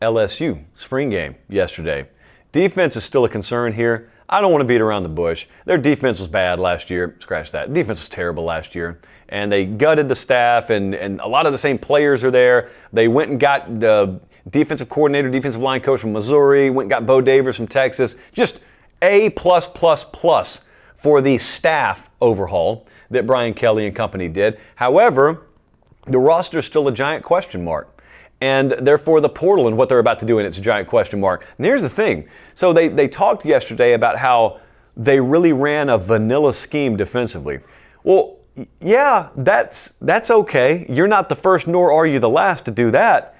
LSU spring game yesterday. Defense is still a concern here. I don't want to beat around the bush. Their defense was bad last year. Scratch that. Defense was terrible last year. And they gutted the staff, and a lot of the same players are there. They went and got the defensive coordinator, defensive line coach from Missouri, went and got Bo Davis from Texas. Just A+++ for the staff overhaul that Brian Kelly and company did. However, the roster is still a giant question mark. And therefore the portal and what they're about to do, and it's a giant question mark. And here's the thing. So they talked yesterday about how they really ran a vanilla scheme defensively. Well, yeah, that's okay. You're not the first, nor are you the last to do that.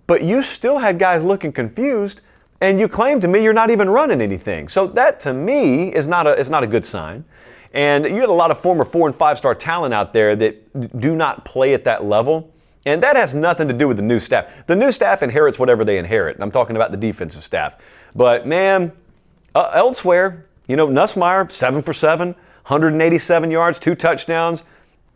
But you still had guys looking confused, and you claim to me you're not even running anything. So that, to me, is not a good sign. And you had a lot of former 4- and 5-star talent out there that do not play at that level. And that has nothing to do with the new staff. The new staff inherits whatever they inherit. And I'm talking about the defensive staff. But, man, elsewhere, Nussmeier, 7 for 7, 187 yards, 2 touchdowns.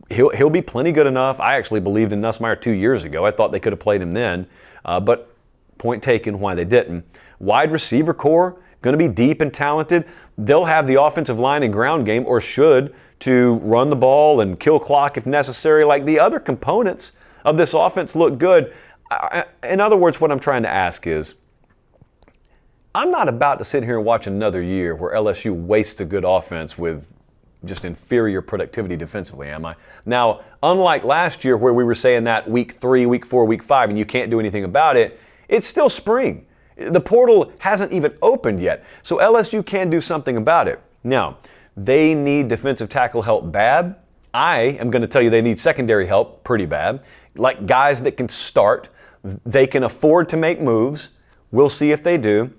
He'll be plenty good enough. I actually believed in Nussmeier 2 years ago. I thought they could have played him then. But point taken why they didn't. Wide receiver core, going to be deep and talented. They'll have the offensive line and ground game, or should, to run the ball and kill clock if necessary, like the other components of this offense look good. In other words, what I'm trying to ask is, I'm not about to sit here and watch another year where LSU wastes a good offense with just inferior productivity defensively, am I? Now, unlike last year where we were saying that week 3, week 4, week 5, and you can't do anything about it, it's still spring. The portal hasn't even opened yet, so LSU can do something about it. Now, they need defensive tackle help bad. I am going to tell you they need secondary help pretty bad, like guys that can start. They can afford to make moves. We'll see if they do.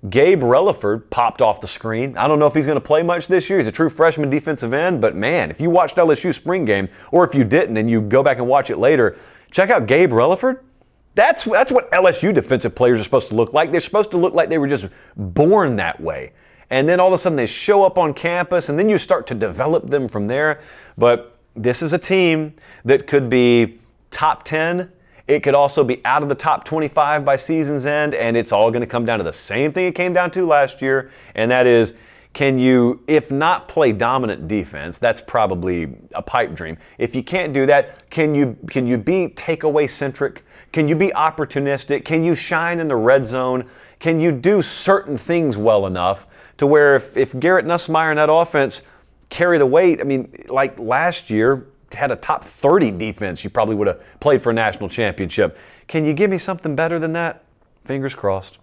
Gabe Relaford popped off the screen. I don't know if he's going to play much this year. He's a true freshman defensive end, but man, if you watched LSU spring game, or if you didn't and you go back and watch it later, check out Gabe Relaford. That's what LSU defensive players are supposed to look like. They're supposed to look like they were just born that way. And then all of a sudden they show up on campus, and then you start to develop them from there. But this is a team that could be top 10. It could also be out of the top 25 by season's end, and it's all going to come down to the same thing it came down to last year, and that is, can you, if not play dominant defense, that's probably a pipe dream. If you can't do that, can you be takeaway centric? Can you be opportunistic? Can you shine in the red zone? Can you do certain things well enough to where if Garrett Nussmeier and that offense carry the weight, I mean, like last year, had a top 30 defense, you probably would have played for a national championship. Can you give me something better than that? Fingers crossed.